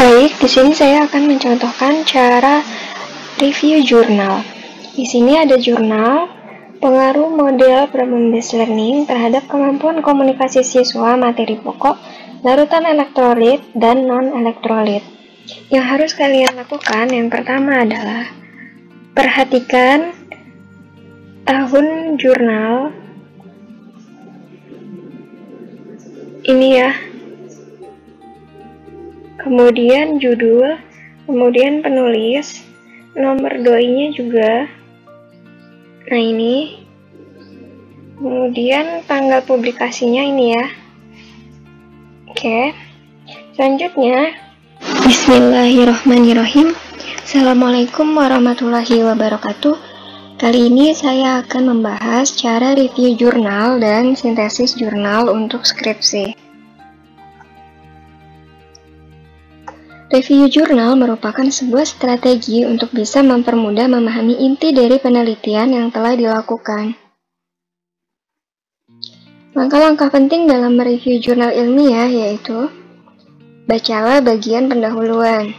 Baik, di sini saya akan mencontohkan cara review jurnal. Di sini ada jurnal pengaruh model problem-based learning terhadap kemampuan komunikasi siswa materi pokok, larutan elektrolit, dan non-elektrolit. Yang harus kalian lakukan yang pertama adalah perhatikan tahun jurnal ini ya. Kemudian judul, kemudian penulis, nomor doi-nya juga. Nah ini. Kemudian tanggal publikasinya ini ya. Oke. Selanjutnya, Bismillahirrahmanirrahim. Assalamualaikum warahmatullahi wabarakatuh. Kali ini saya akan membahas cara review jurnal dan sintesis jurnal untuk skripsi. Review jurnal merupakan sebuah strategi untuk bisa mempermudah memahami inti dari penelitian yang telah dilakukan. Langkah-langkah penting dalam mereview jurnal ilmiah yaitu: bacalah bagian pendahuluan,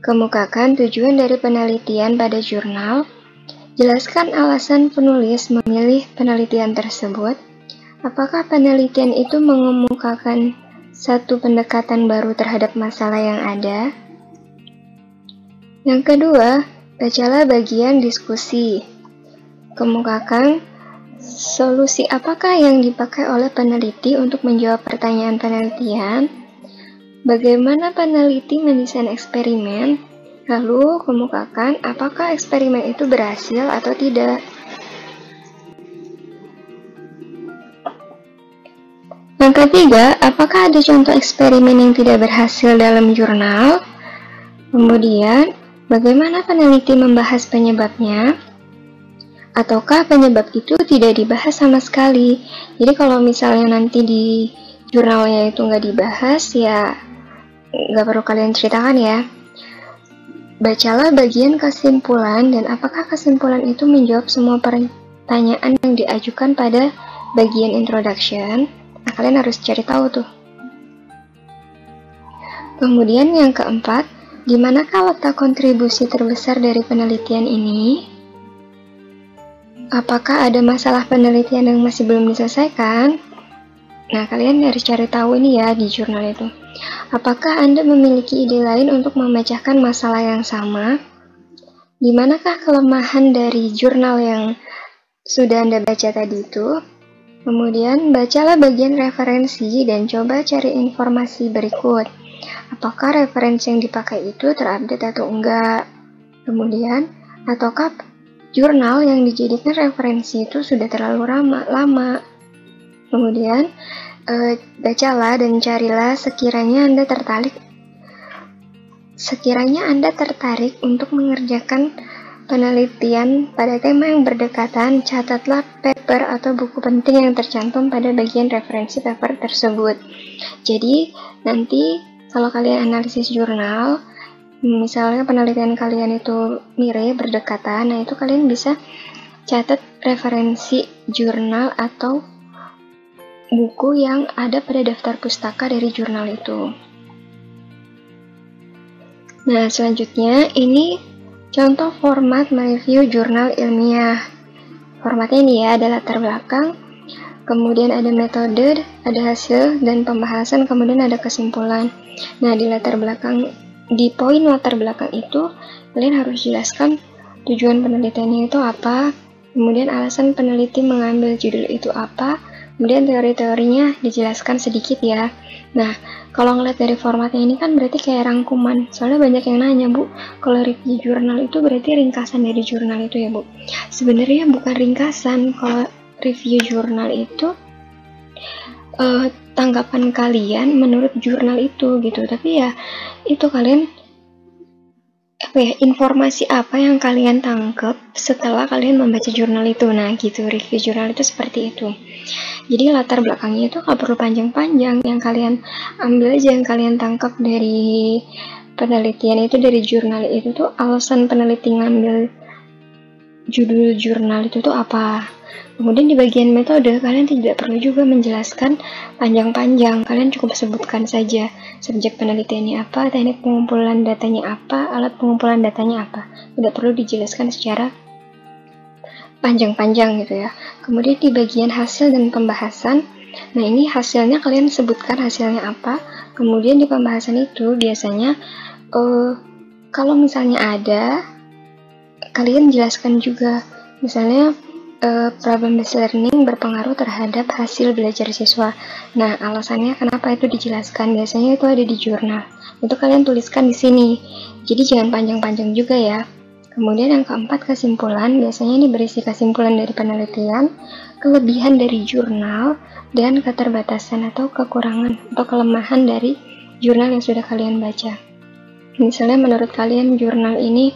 kemukakan tujuan dari penelitian pada jurnal, jelaskan alasan penulis memilih penelitian tersebut, apakah penelitian itu mengemukakan satu pendekatan baru terhadap masalah yang ada. Yang kedua, bacalah bagian diskusi. Kemukakan solusi apakah yang dipakai oleh peneliti untuk menjawab pertanyaan penelitian, bagaimana peneliti mendesain eksperimen, lalu kemukakan apakah eksperimen itu berhasil atau tidak. Yang ketiga, apakah ada contoh eksperimen yang tidak berhasil dalam jurnal? Kemudian, bagaimana peneliti membahas penyebabnya? Ataukah penyebab itu tidak dibahas sama sekali? Jadi kalau misalnya nanti di jurnalnya itu nggak dibahas, ya nggak perlu kalian ceritakan ya. Bacalah bagian kesimpulan dan apakah kesimpulan itu menjawab semua pertanyaan yang diajukan pada bagian introduction. Nah, kalian harus cari tahu tuh. Kemudian yang keempat, di manakah letak kontribusi terbesar dari penelitian ini? Apakah ada masalah penelitian yang masih belum diselesaikan? Nah, kalian harus cari tahu ini ya di jurnal itu. Apakah Anda memiliki ide lain untuk memecahkan masalah yang sama? Di manakah kelemahan dari jurnal yang sudah Anda baca tadi itu? Kemudian, bacalah bagian referensi dan coba cari informasi berikut. Apakah referensi yang dipakai itu terupdate atau enggak? Kemudian, ataukah jurnal yang dijadikan referensi itu sudah terlalu lama? Kemudian, bacalah dan carilah sekiranya Anda tertarik untuk mengerjakan penelitian pada tema yang berdekatan, catatlah paper atau buku penting yang tercantum pada bagian referensi paper tersebut. Jadi, nanti kalau kalian analisis jurnal, misalnya penelitian kalian itu mirip, berdekatan, nah itu kalian bisa catat referensi jurnal atau buku yang ada pada daftar pustaka dari jurnal itu. Nah, selanjutnya ini contoh format mereview jurnal ilmiah. Formatnya ini ya, ada latar belakang, kemudian ada metode, ada hasil, dan pembahasan, kemudian ada kesimpulan. Nah, di poin latar belakang itu, kalian harus jelaskan tujuan penelitiannya itu apa, kemudian alasan peneliti mengambil judul itu apa, kemudian teori-teorinya dijelaskan sedikit ya. Nah, kalau ngeliat dari formatnya ini kan berarti kayak rangkuman. Soalnya banyak yang nanya, Bu, kalau review jurnal itu berarti ringkasan dari jurnal itu ya, Bu? Sebenarnya bukan ringkasan. Kalau review jurnal itu tanggapan kalian menurut jurnal itu gitu. Tapi ya itu kalian informasi apa yang kalian tangkap setelah kalian membaca jurnal itu. Nah gitu, review jurnal itu seperti itu. Jadi latar belakangnya itu gak perlu panjang-panjang, yang kalian ambil aja yang kalian tangkap dari penelitian itu, dari jurnal itu tuh alasan peneliti ngambil judul jurnal itu tuh apa. Kemudian di bagian metode, kalian tidak perlu juga menjelaskan panjang-panjang. Kalian cukup sebutkan saja subjek penelitiannya apa, teknik pengumpulan datanya apa, alat pengumpulan datanya apa. Tidak perlu dijelaskan secara panjang-panjang gitu ya. Kemudian di bagian hasil dan pembahasan, nah ini hasilnya kalian sebutkan hasilnya apa. Kemudian di pembahasan itu biasanya kalau misalnya ada, kalian jelaskan juga. Misalnya problem based learning berpengaruh terhadap hasil belajar siswa. Nah, alasannya kenapa itu dijelaskan? Biasanya itu ada di jurnal. Itu kalian tuliskan di sini. Jadi jangan panjang-panjang juga ya. Kemudian yang keempat, kesimpulan. Biasanya ini berisi kesimpulan dari penelitian, kelebihan dari jurnal, dan keterbatasan atau kekurangan atau kelemahan dari jurnal yang sudah kalian baca. Misalnya menurut kalian jurnal ini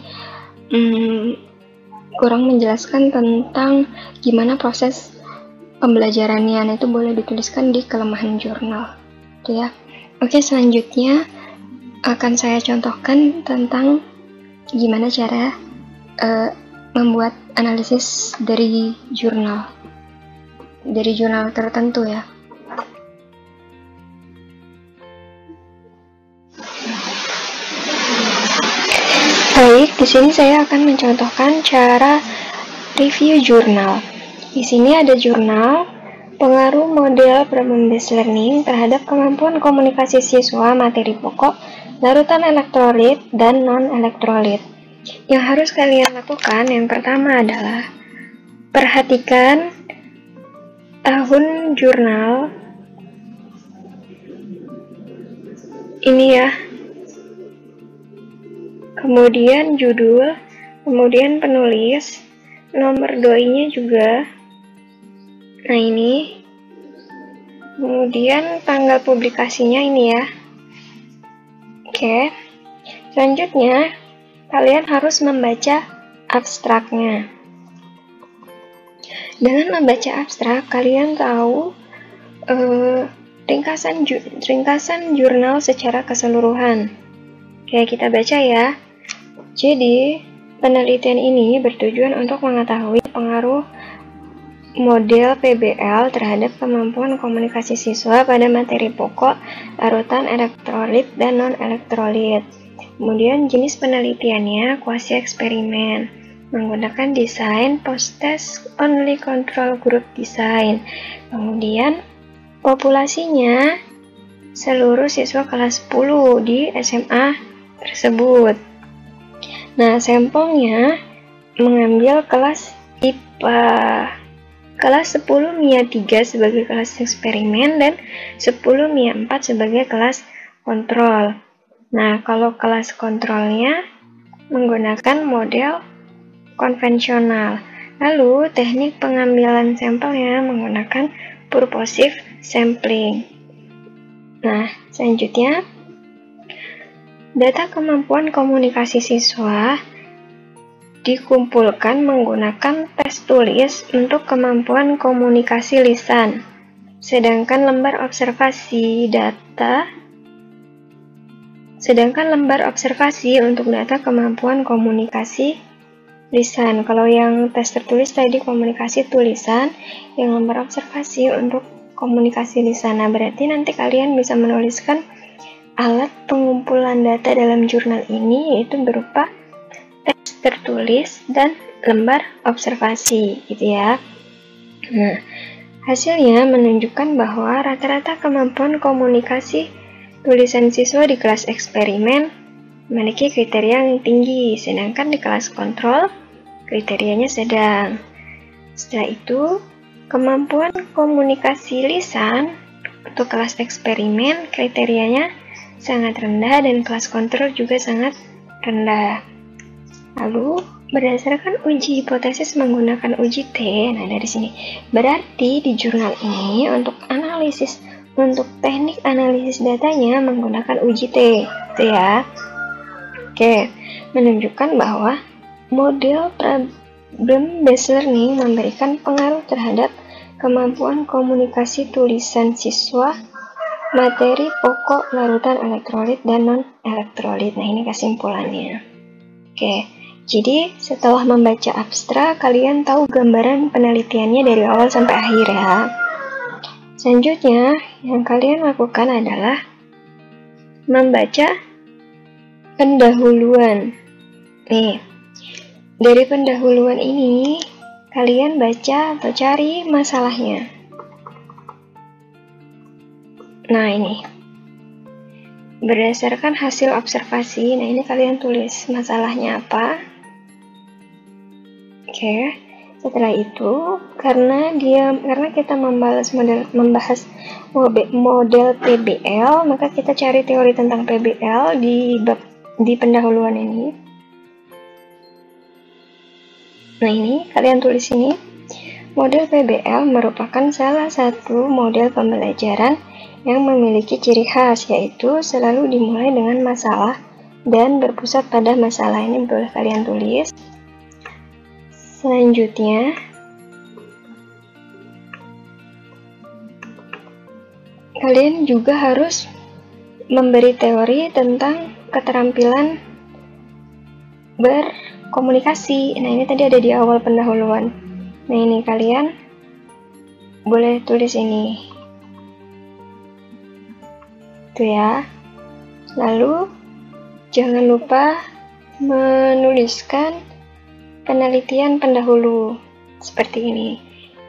kurang menjelaskan tentang gimana proses pembelajarannya, nah itu boleh dituliskan di kelemahan jurnal gitu ya. Oke, selanjutnya akan saya contohkan tentang gimana cara membuat analisis dari jurnal tertentu ya. Baik, di sini saya akan mencontohkan cara review jurnal. Di sini ada jurnal pengaruh model problem based learning terhadap kemampuan komunikasi siswa materi pokok, larutan elektrolit dan non-elektrolit. Yang harus kalian lakukan yang pertama adalah perhatikan tahun jurnal ini ya. Kemudian judul, kemudian penulis, nomor doi-nya juga. Nah ini. Kemudian tanggal publikasinya ini ya. Oke. Selanjutnya, kalian harus membaca abstraknya. Dengan membaca abstrak, kalian tahu ringkasan jurnal secara keseluruhan. Oke, kita baca ya. Jadi, penelitian ini bertujuan untuk mengetahui pengaruh model PBL terhadap kemampuan komunikasi siswa pada materi pokok, larutan elektrolit, dan non-elektrolit. Kemudian jenis penelitiannya kuasi eksperimen, menggunakan desain post-test only control group design. Kemudian populasinya seluruh siswa kelas 10 di SMA tersebut. Nah, sampelnya mengambil kelas IPA. Kelas 10 MIA 3 sebagai kelas eksperimen dan 10 MIA 4 sebagai kelas kontrol. Nah, kalau kelas kontrolnya menggunakan model konvensional. Lalu, teknik pengambilan sampelnya menggunakan purposive sampling. Nah, selanjutnya data kemampuan komunikasi siswa dikumpulkan menggunakan tes tulis untuk kemampuan komunikasi lisan. Sedangkan lembar observasi untuk data kemampuan komunikasi lisan. Kalau yang tes tertulis tadi komunikasi tulisan, yang lembar observasi untuk komunikasi lisan. Nah, berarti nanti kalian bisa menuliskan alat pengumpulan data dalam jurnal ini yaitu berupa teks tertulis dan lembar observasi gitu ya. Nah, hasilnya menunjukkan bahwa rata-rata kemampuan komunikasi tulisan siswa di kelas eksperimen memiliki kriteria yang tinggi, sedangkan di kelas kontrol kriterianya sedang. Setelah itu, kemampuan komunikasi lisan untuk kelas eksperimen kriterianya sangat rendah dan kelas kontrol juga sangat rendah. Lalu, berdasarkan uji hipotesis menggunakan uji T, nah dari sini, berarti di jurnal ini untuk teknik analisis datanya menggunakan uji T, gitu ya. Oke, menunjukkan bahwa model problem based learning memberikan pengaruh terhadap kemampuan komunikasi tulisan siswa, materi pokok, larutan elektrolit, dan non-elektrolit. Nah, ini kesimpulannya. Oke, Jadi setelah membaca abstrak, kalian tahu gambaran penelitiannya dari awal sampai akhir ya. Selanjutnya, yang kalian lakukan adalah membaca pendahuluan. Nih, dari pendahuluan ini, kalian baca atau cari masalahnya. Nah, ini. Berdasarkan hasil observasi, nah ini kalian tulis masalahnya apa. Oke. Setelah itu, karena kita membahas model PBL, maka kita cari teori tentang PBL di pendahuluan ini. Nah, ini kalian tulis ini. Model PBL merupakan salah satu model pembelajaran yang memiliki ciri khas, yaitu selalu dimulai dengan masalah dan berpusat pada masalah. Ini boleh kalian tulis. Selanjutnya, kalian juga harus memberi teori tentang keterampilan berkomunikasi. Nah, ini tadi ada di awal pendahuluan. Nah, ini kalian boleh tulis ini. Itu ya. Lalu, jangan lupa menuliskan penelitian pendahulu seperti ini.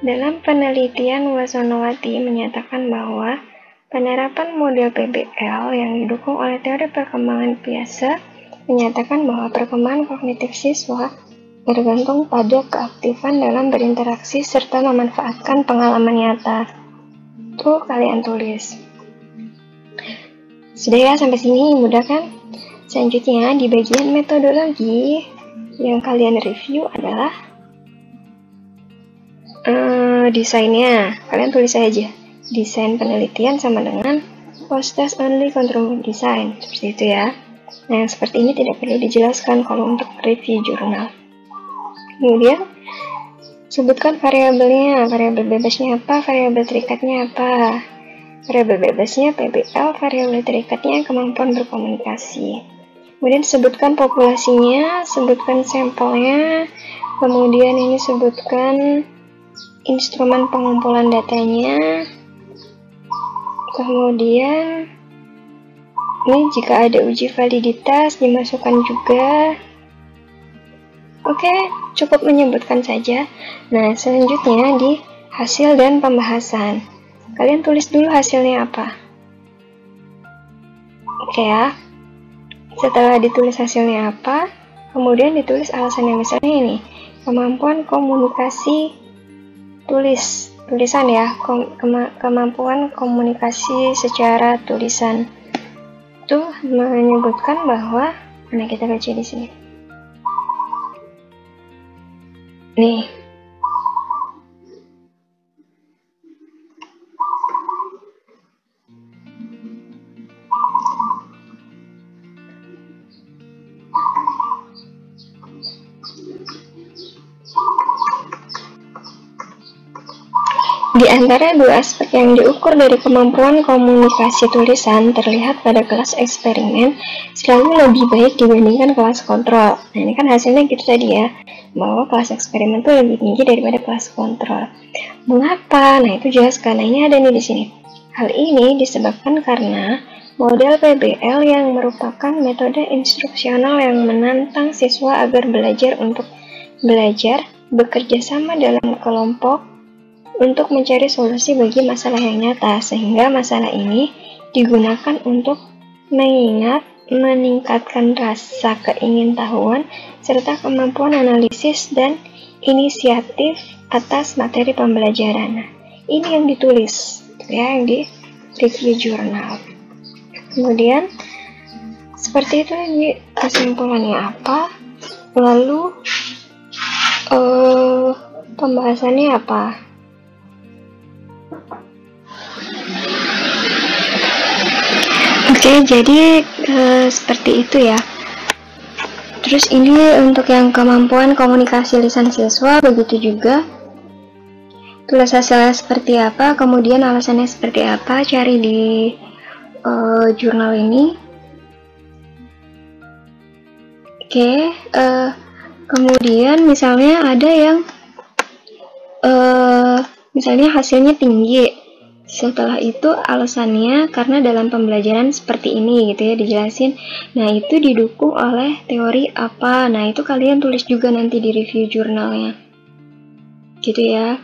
Dalam penelitian, Wasonowati menyatakan bahwa penerapan model PBL yang didukung oleh teori perkembangan biasa menyatakan bahwa perkembangan kognitif siswa bergantung pada keaktifan dalam berinteraksi serta memanfaatkan pengalaman nyata. Tuh kalian tulis. Sudah ya, sampai sini mudah kan? Selanjutnya di bagian metodologi yang kalian review adalah desainnya. Kalian tulis aja. Desain penelitian sama dengan post-test only control design. Seperti itu ya. Nah, yang seperti ini tidak perlu dijelaskan kalau untuk review jurnal. Kemudian, sebutkan variabelnya. Variabel bebasnya apa? Variabel terikatnya apa? Variabel bebasnya PBL, variabel terikatnya kemampuan berkomunikasi. Kemudian sebutkan populasinya, sebutkan sampelnya, kemudian ini sebutkan instrumen pengumpulan datanya, kemudian ini jika ada uji validitas dimasukkan juga. Oke, cukup menyebutkan saja. Nah, selanjutnya di hasil dan pembahasan. Kalian tulis dulu hasilnya apa. Oke ya. Setelah ditulis hasilnya apa, kemudian ditulis alasannya. Misalnya ini, kemampuan komunikasi tulisan ya, kemampuan komunikasi secara tulisan. Itu menyebutkan bahwa, nah kita baca di sini. Nih. Di antara dua aspek yang diukur dari kemampuan komunikasi tulisan terlihat pada kelas eksperimen selalu lebih baik dibandingkan kelas kontrol. Nah, ini kan hasilnya gitu tadi ya, bahwa kelas eksperimen itu lebih tinggi daripada kelas kontrol. Mengapa? Nah, itu jelaskan. Nah, ini ada nih di sini. Hal ini disebabkan karena model PBL yang merupakan metode instruksional yang menantang siswa agar belajar untuk belajar, bekerja sama dalam kelompok, untuk mencari solusi bagi masalah yang nyata, sehingga masalah ini digunakan untuk mengingat, meningkatkan rasa keingintahuan, serta kemampuan analisis dan inisiatif atas materi pembelajaran. Nah, ini yang ditulis, ya, yang di review jurnal. Kemudian, seperti itu ini kesimpulannya apa, lalu pembahasannya apa. Oke, jadi seperti itu ya. Terus ini untuk yang kemampuan komunikasi lisan siswa, begitu juga. Tulis hasilnya seperti apa, kemudian alasannya seperti apa, cari di jurnal ini. Oke, Kemudian misalnya ada yang misalnya hasilnya tinggi. Setelah itu alasannya karena dalam pembelajaran seperti ini gitu ya dijelasin. Nah, itu didukung oleh teori apa. Nah, itu kalian tulis juga nanti di review jurnalnya. Gitu ya.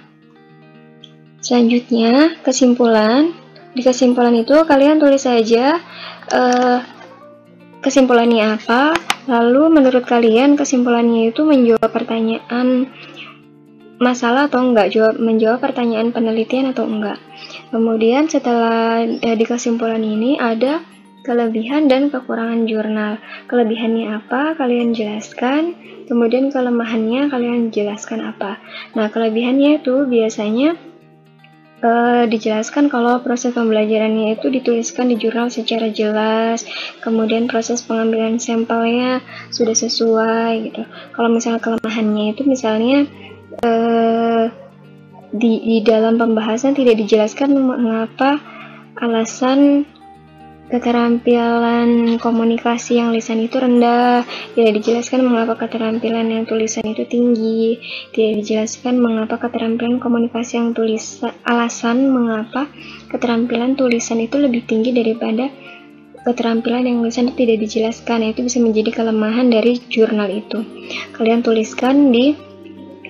Selanjutnya, kesimpulan. Di kesimpulan itu kalian tulis saja kesimpulannya apa, lalu menurut kalian kesimpulannya itu menjawab pertanyaan masalah atau enggak, menjawab pertanyaan penelitian atau enggak. Kemudian setelah di kesimpulan ini ada kelebihan dan kekurangan jurnal. Kelebihannya apa, kalian jelaskan. Kemudian kelemahannya kalian jelaskan apa. Nah, kelebihannya itu biasanya dijelaskan kalau proses pembelajarannya itu dituliskan di jurnal secara jelas, kemudian proses pengambilan sampelnya sudah sesuai gitu. Kalau misalnya kelemahannya itu misalnya di dalam pembahasan tidak dijelaskan mengapa alasan keterampilan komunikasi yang lisan itu rendah, tidak dijelaskan mengapa keterampilan yang tulisan itu tinggi, tidak dijelaskan mengapa keterampilan komunikasi yang alasan mengapa keterampilan tulisan itu lebih tinggi daripada keterampilan yang lisan itu tidak dijelaskan. Itu bisa menjadi kelemahan dari jurnal itu. Kalian tuliskan di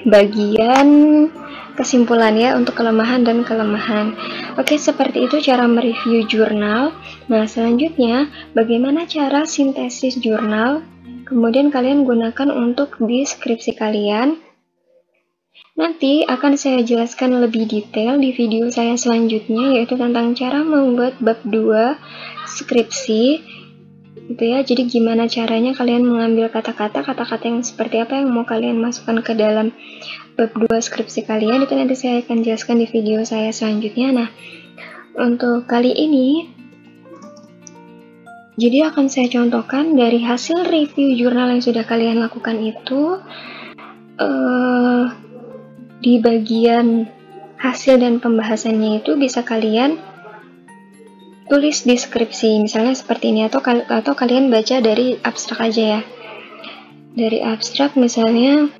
bagian kesimpulan ya untuk kelemahan dan kelemahan. Oke, seperti itu cara mereview jurnal. Nah, selanjutnya bagaimana cara sintesis jurnal? Kemudian kalian gunakan untuk di skripsi kalian. Nanti akan saya jelaskan lebih detail di video saya selanjutnya, yaitu tentang cara membuat bab 2 skripsi. Gitu ya. Jadi gimana caranya kalian mengambil kata-kata yang seperti apa yang mau kalian masukkan ke dalam bab 2 skripsi kalian, itu nanti saya akan jelaskan di video saya selanjutnya. Nah, untuk kali ini jadi akan saya contohkan dari hasil review jurnal yang sudah kalian lakukan itu di bagian hasil dan pembahasannya itu bisa kalian tulis di skripsi, misalnya seperti ini, atau kalian baca dari abstrak aja ya. Dari abstrak misalnya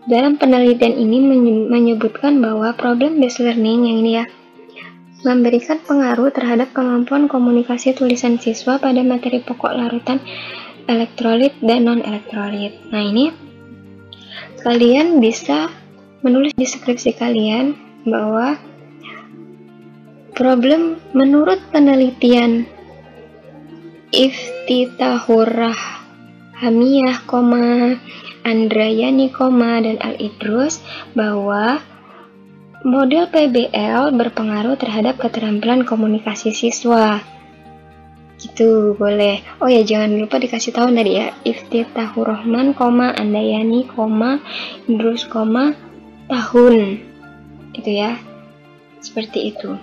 dalam penelitian ini menyebutkan bahwa problem based learning yang ini ya memberikan pengaruh terhadap kemampuan komunikasi tulisan siswa pada materi pokok larutan elektrolit dan non-elektrolit. Nah, ini kalian bisa menulis di skripsi kalian bahwa problem menurut penelitian Iftitahur Rahmiyah, Andrayani, dan Al-Idrus bahwa model PBL berpengaruh terhadap keterampilan komunikasi siswa. Gitu, boleh. Oh ya, jangan lupa dikasih tahu tadi ya, Iftitahur Rahman, Andayani, Idrus, tahun. Gitu ya. Seperti itu.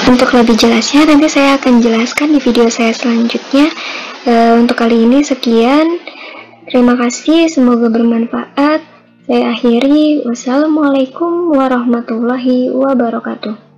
Untuk lebih jelasnya nanti saya akan jelaskan di video saya selanjutnya. Untuk kali ini sekian. Terima kasih, semoga bermanfaat. Saya akhiri. Wassalamualaikum warahmatullahi wabarakatuh.